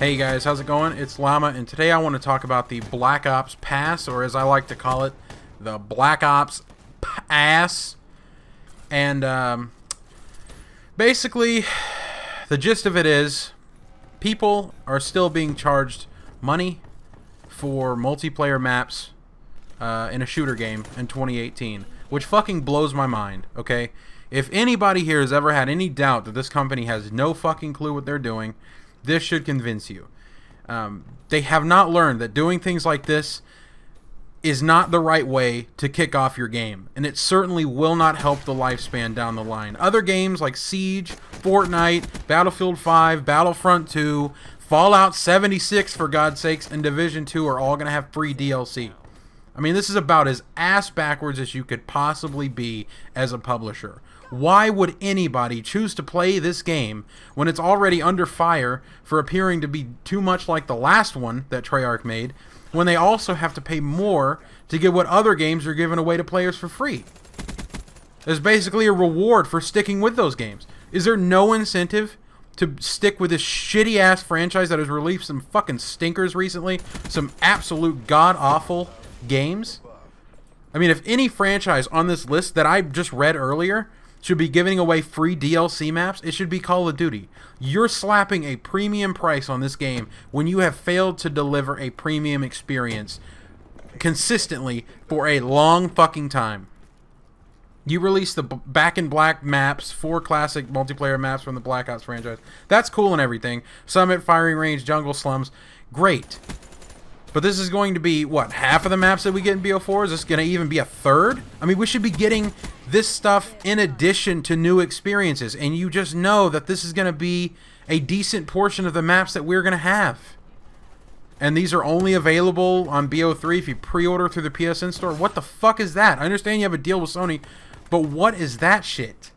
Hey guys, how's it going? It's Llama, and today I want to talk about the Black Ops Pass, or as I like to call it, the Black Ops Ass. And basically, the gist of it is, people are still being charged money for multiplayer maps in a shooter game in 2018, which fucking blows my mind, okay? If anybody here has ever had any doubt that this company has no fucking clue what they're doing, this should convince you. They have not learned that doing things like this is not the right way to kick off your game, and it certainly will not help the lifespan down the line. Other games like Siege, Fortnite, Battlefield 5, Battlefront 2, Fallout 76 for God's sakes, and Division 2 are all going to have free DLC. I mean, this is about as ass backwards as you could possibly be as a publisher. Why would anybody choose to play this game when it's already under fire for appearing to be too much like the last one that Treyarch made, when they also have to pay more to get what other games are giving away to players for free? There's basically a reward for sticking with those games. Is there no incentive to stick with this shitty-ass franchise that has released some fucking stinkers recently? Some absolute god-awful games? I mean, if any franchise on this list that I just read earlier should be giving away free DLC maps, it should be Call of Duty. You're slapping a premium price on this game when you have failed to deliver a premium experience consistently for a long fucking time. You released the Back in Black maps, 4 classic multiplayer maps from the Black Ops franchise. That's cool and everything. Summit, Firing Range, Jungle Slums. Great. But this is going to be, what, half of the maps that we get in BO4? Is this going to even be a third? I mean, we should be getting this stuff in addition to new experiences. And you just know that this is going to be a decent portion of the maps that we're going to have. And these are only available on BO3 if you pre-order through the PSN store. What the fuck is that? I understand you have a deal with Sony, but what is that shit?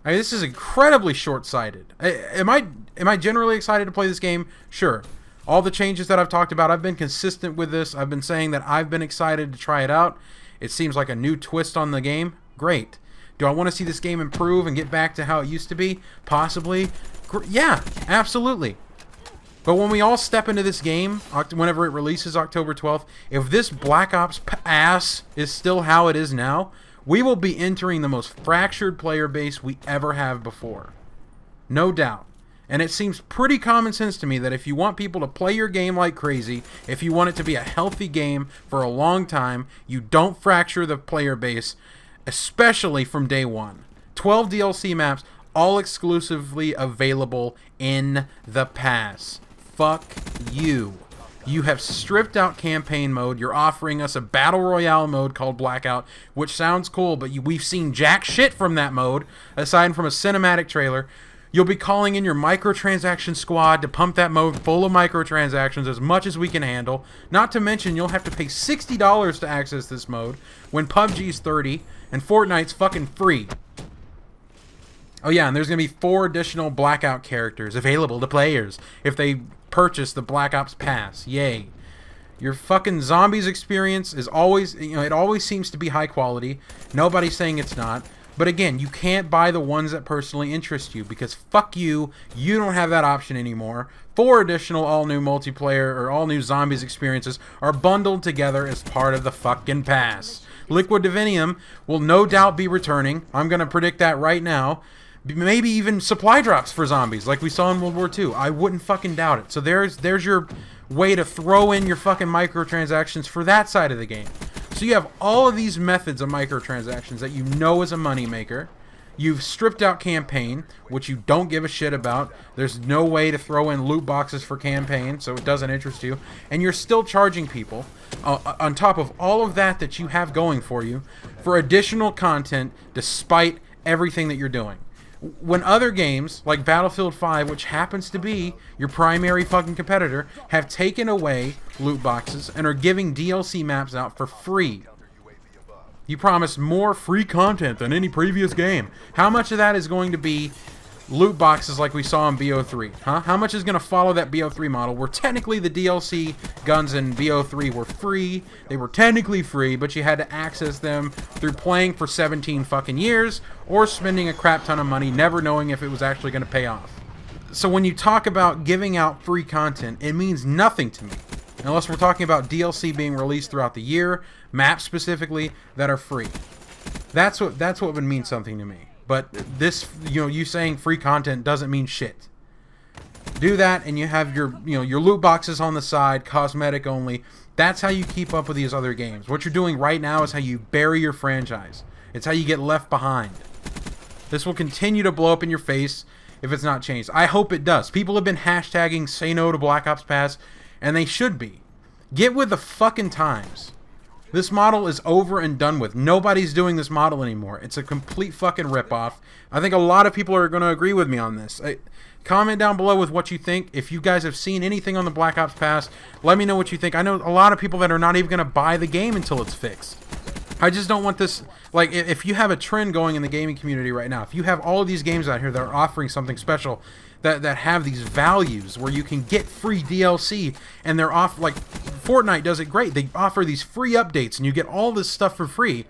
I mean, this is incredibly short-sighted. Am I generally excited to play this game? Sure. All the changes that I've talked about, I've been consistent with this. I've been saying that I've been excited to try it out. It seems like a new twist on the game. Great. Do I want to see this game improve and get back to how it used to be? Possibly. Yeah, absolutely. But when we all step into this game, whenever it releases October 12th, if this Black Ops ass is still how it is now, we will be entering the most fractured player base we ever have before. No doubt. And it seems pretty common sense to me that if you want people to play your game like crazy, if you want it to be a healthy game for a long time, you don't fracture the player base, especially from day one. 12 DLC maps, all exclusively available in the pass. Fuck you. You have stripped out campaign mode. You're offering us a battle royale mode called Blackout, which sounds cool, but we've seen jack shit from that mode, aside from a cinematic trailer. You'll be calling in your microtransaction squad to pump that mode full of microtransactions as much as we can handle. Not to mention, you'll have to pay $60 to access this mode when PUBG's $30 and Fortnite's fucking free. Oh yeah, and there's going to be 4 additional Blackout characters available to players if they purchase the Black Ops Pass. Yay. Your fucking zombies experience is always, it always seems to be high quality. Nobody's saying it's not. But again, you can't buy the ones that personally interest you because fuck you, you don't have that option anymore. 4 additional all-new multiplayer or all-new zombies experiences are bundled together as part of the fucking pass. Liquid Divinium will no doubt be returning. I'm going to predict that right now. Maybe even supply drops for zombies like we saw in World War II. I wouldn't fucking doubt it. So there's your way to throw in your fucking microtransactions for that side of the game. So you have all of these methods of microtransactions that you know is a moneymaker. You've stripped out campaign, which you don't give a shit about. There's no way to throw in loot boxes for campaign, so it doesn't interest you. And you're still charging people, on top of all of that you have going for you, for additional content despite everything that you're doing. When other games, like Battlefield 5, which happens to be your primary fucking competitor, have taken away loot boxes and are giving DLC maps out for free. You promised more free content than any previous game. How much of that is going to be loot boxes like we saw in BO3? Huh? How much is going to follow that BO3 model where technically the DLC guns in BO3 were free? They were technically free, but you had to access them through playing for 17 fucking years or spending a crap ton of money never knowing if it was actually going to pay off. So when you talk about giving out free content, it means nothing to me. Unless we're talking about DLC being released throughout the year, maps specifically, that are free. That's what would mean something to me. But this, you saying free content doesn't mean shit. Do that, and you have your, your loot boxes on the side, cosmetic only. That's how you keep up with these other games. What you're doing right now is how you bury your franchise. It's how you get left behind. This will continue to blow up in your face if it's not changed. I hope it does. People have been hashtagging say no to Black Ops Pass, and they should be. Get with the fucking times. This model is over and done with. Nobody's doing this model anymore. It's a complete fucking ripoff. I think a lot of people are going to agree with me on this. Comment down below with what you think. If you guys have seen anything on the Black Ops Pass, let me know what you think. I know a lot of people that are not even going to buy the game until it's fixed. I just don't want this, like, if you have a trend going in the gaming community right now, if you have all of these games out here that are offering something special, that have these values where you can get free DLC, and they're off, like, Fortnite does it great. They offer these free updates, and you get all this stuff for free.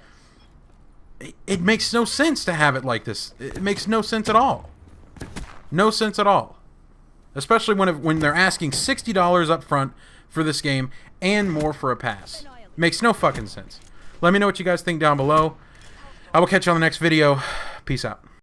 It makes no sense to have it like this. It makes no sense at all. No sense at all. Especially when they're asking $60 up front for this game, and more for a pass. Makes no fucking sense. Let me know what you guys think down below. I will catch you on the next video. Peace out.